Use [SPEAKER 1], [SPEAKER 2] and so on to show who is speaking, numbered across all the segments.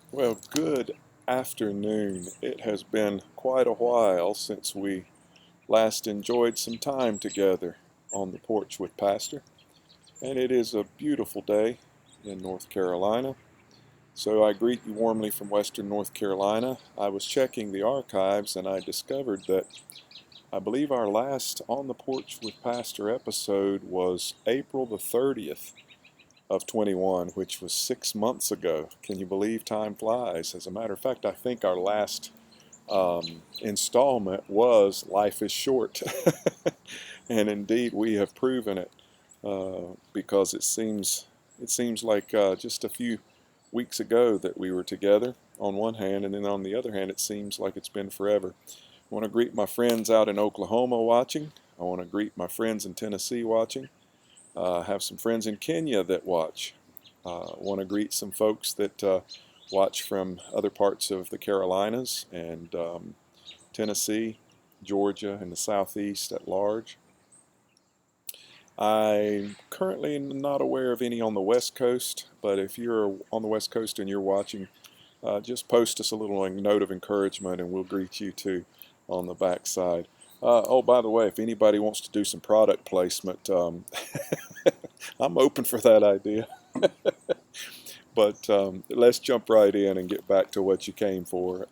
[SPEAKER 1] Well, good afternoon. It has been quite a while since we last enjoyed some time together on the porch with Pastor, and it is a beautiful day in North Carolina. So I greet you warmly from Western North Carolina. I was checking the archives and I discovered that I believe our last On the Porch with Pastor episode was April the 30th of 21, which was 6 months ago. Can you believe time flies? As a matter of fact, I think our last installment was Life is Short. And indeed, we have proven it because it seems like just a few weeks ago that we were together on one hand, and then on the other hand, it seems like it's been forever. I want to greet my friends out in Oklahoma watching. I want to greet my friends in Tennessee watching. I have some friends in Kenya that watch. Want to greet some folks that watch from other parts of the Carolinas and Tennessee, Georgia, and the Southeast at large. I'm currently not aware of any on the West Coast, but if you're on the West Coast and you're watching, just post us a little note of encouragement and we'll greet you too on the backside. Oh, by the way, if anybody wants to do some product placement, I'm open for that idea. But let's jump right in and get back to what you came for.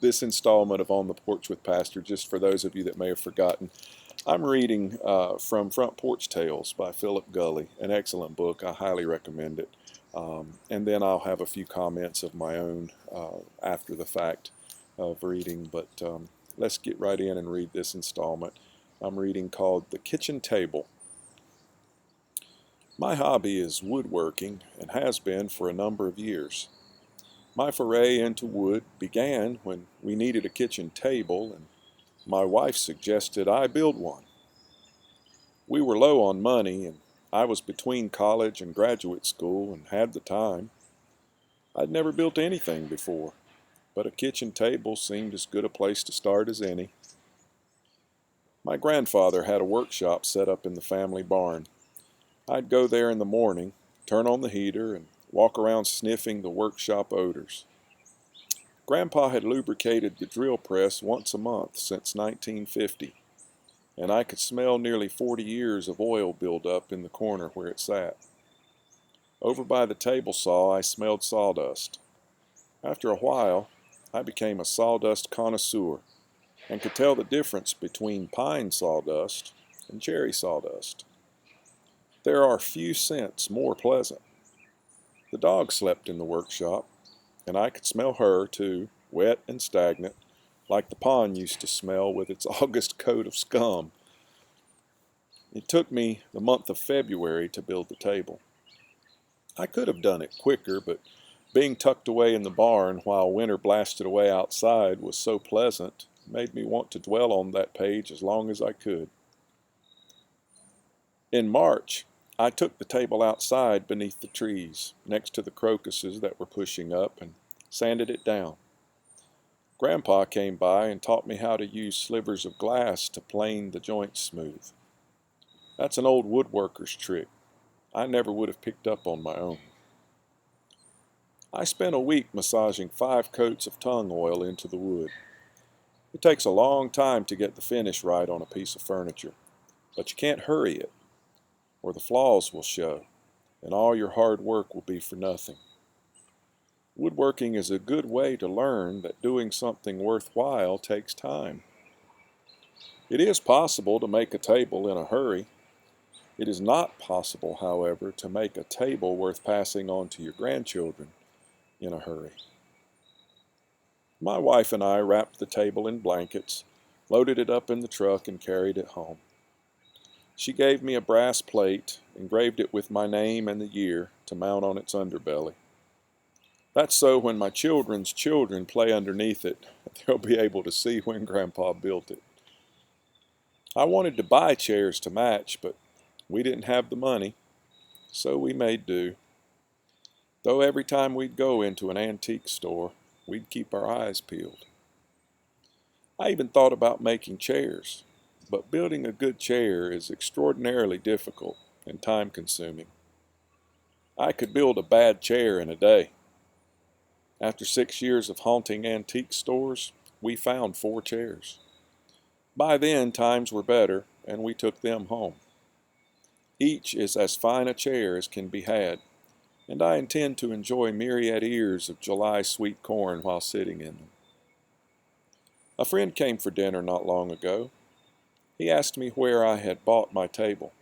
[SPEAKER 1] This installment of On the Porch with Pastor, just for those of you that may have forgotten, I'm reading from Front Porch Tales by Philip Gulley, an excellent book. I highly recommend it. And then I'll have a few comments of my own after the fact of reading. But let's get right in and read this installment. I'm reading called The Kitchen Table. My hobby is woodworking and has been for a number of years. My foray into wood began when we needed a kitchen table and my wife suggested I build one. We were low on money and I was between college and graduate school and had the time. I'd never built anything before, but a kitchen table seemed as good a place to start as any. My grandfather had a workshop set up in the family barn. I'd go there in the morning, turn on the heater, and walk around sniffing the workshop odors. Grandpa had lubricated the drill press once a month since 1950, and I could smell nearly 40 years of oil buildup in the corner where it sat. Over by the table saw, I smelled sawdust. After a while, I became a sawdust connoisseur and could tell the difference between pine sawdust and cherry sawdust. There are few scents more pleasant. The dog slept in the workshop, and I could smell her, too, wet and stagnant, like the pond used to smell with its August coat of scum. It took me the month of February to build the table. I could have done it quicker, but being tucked away in the barn while winter blasted away outside was so pleasant, it made me want to dwell on that page as long as I could. In March, I took the table outside beneath the trees, next to the crocuses that were pushing up, and sanded it down. Grandpa came by and taught me how to use slivers of glass to plane the joints smooth. That's an old woodworker's trick. I never would have picked up on my own. I spent a week massaging 5 coats of tung oil into the wood. It takes a long time to get the finish right on a piece of furniture, but you can't hurry it, or the flaws will show, and all your hard work will be for nothing. Woodworking is a good way to learn that doing something worthwhile takes time. It is possible to make a table in a hurry. It is not possible, however, to make a table worth passing on to your grandchildren in a hurry. My wife and I wrapped the table in blankets, loaded it up in the truck, and carried it home. She gave me a brass plate, engraved it with my name and the year to mount on its underbelly. That's so when my children's children play underneath it, they'll be able to see when Grandpa built it. I wanted to buy chairs to match, but we didn't have the money, so we made do. Though every time we'd go into an antique store, we'd keep our eyes peeled. I even thought about making chairs, but building a good chair is extraordinarily difficult and time-consuming. I could build a bad chair in a day. After 6 years of haunting antique stores, we found 4 chairs. By then, times were better, and we took them home. Each is as fine a chair as can be had, and I intend to enjoy myriad ears of July sweet corn while sitting in them. A friend came for dinner not long ago. He asked me where I had bought my table,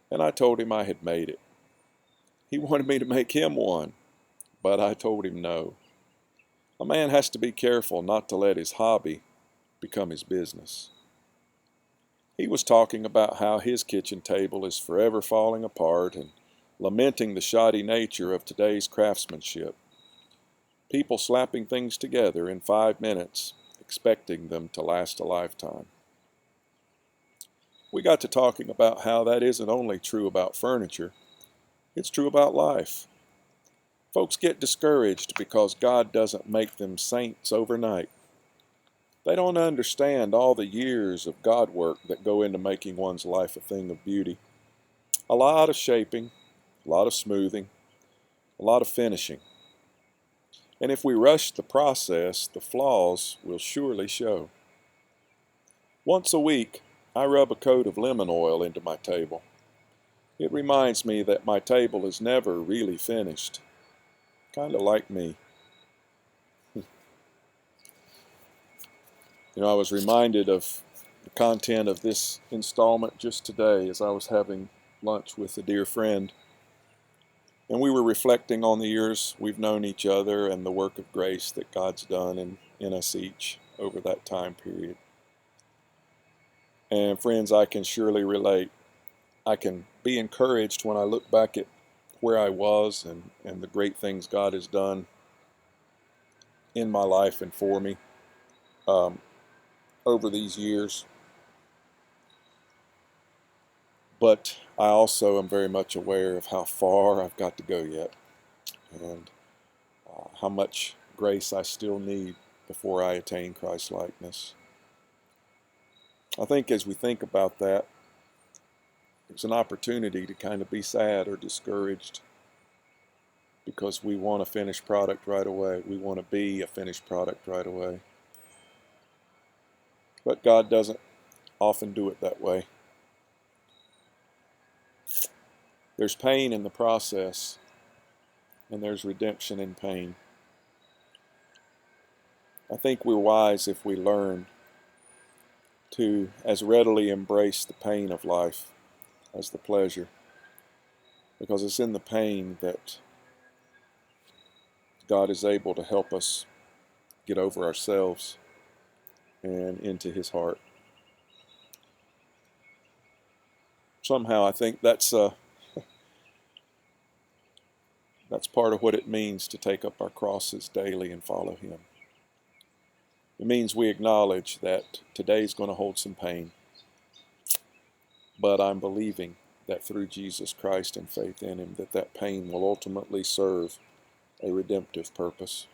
[SPEAKER 1] and I told him I had made it. He wanted me to make him one, but I told him no. A man has to be careful not to let his hobby become his business. He was talking about how his kitchen table is forever falling apart and lamenting the shoddy nature of today's craftsmanship. People slapping things together in 5 minutes, expecting them to last a lifetime. We got to talking about how that isn't only true about furniture, it's true about life. Folks get discouraged because God doesn't make them saints overnight. They don't understand all the years of God work that go into making one's life a thing of beauty. A lot of shaping, a lot of smoothing, a lot of finishing. And if we rush the process, the flaws will surely show. Once a week, I rub a coat of lemon oil into my table. It reminds me that my table is never really finished. Kind of like me. I was reminded of the content of this installment just today as I was having lunch with a dear friend. And we were reflecting on the years we've known each other and the work of grace that God's done in us each over that time period. And friends, I can surely relate. I can be encouraged when I look back at where I was and the great things God has done in my life and for me over these years. But I also am very much aware of how far I've got to go yet and how much grace I still need before I attain Christ-likeness. I think as we think about that, it's an opportunity to kind of be sad or discouraged because we want a finished product right away. We want to be a finished product right away. But God doesn't often do it that way. There's pain in the process, and there's redemption in pain. I think we're wise if we learn to as readily embrace the pain of life as the pleasure, because it's in the pain that God is able to help us get over ourselves and into His heart. Somehow I think that's part of what it means to take up our crosses daily and follow Him. It means we acknowledge that today's going to hold some pain, but I'm believing that through Jesus Christ and faith in Him, that pain will ultimately serve a redemptive purpose.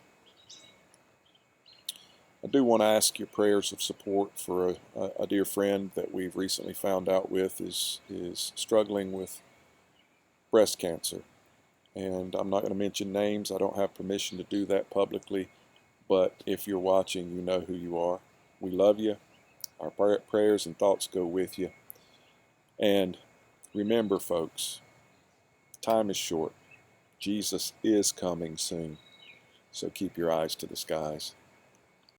[SPEAKER 1] I do want to ask your prayers of support for a dear friend that we've recently found out with is struggling with breast cancer. And I'm not going to mention names. I don't have permission to do that publicly. But if you're watching, you know who you are. We love you. Our prayers and thoughts go with you. And remember, folks, time is short. Jesus is coming soon. So keep your eyes to the skies.